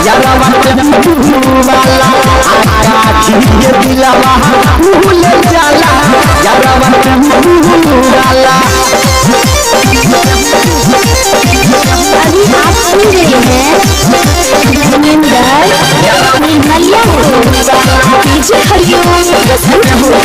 यारा टेम्पू वाला आका धीरे दिलवा भूल जाला यारा टेम्पू वाला। अभी आप सुन रहे हैं निर्मलिया डीजे हरिओम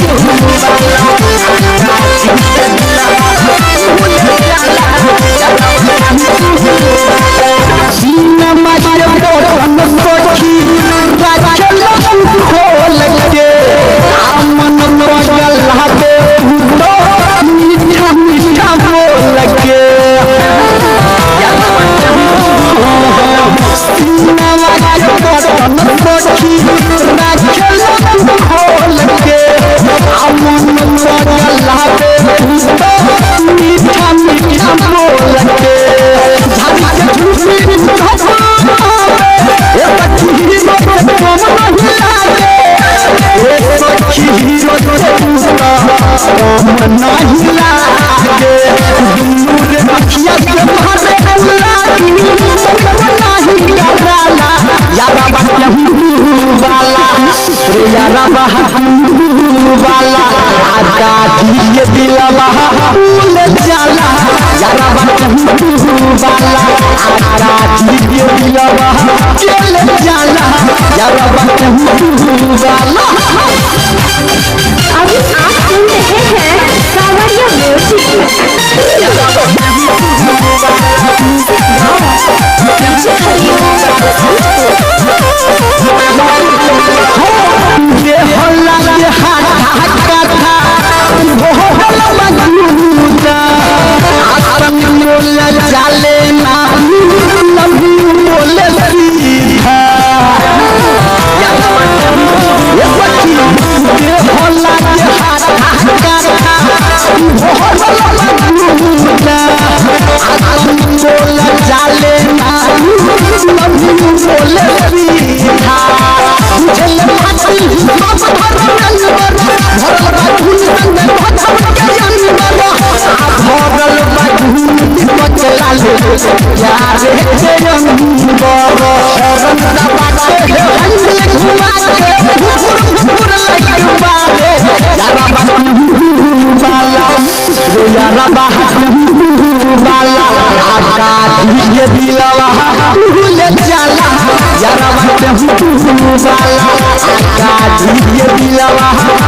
यारा वाला आका धीरे दिलवा भूल जाला यारा वाला आका धीरे दिलवा चल जाला यारा वाला। अभी आप सुन रहे हैं सावरिया म्यूजिक धीरे दिलवा भूल जाला यारा टेम्पू वाला आका धीरे दिलवा।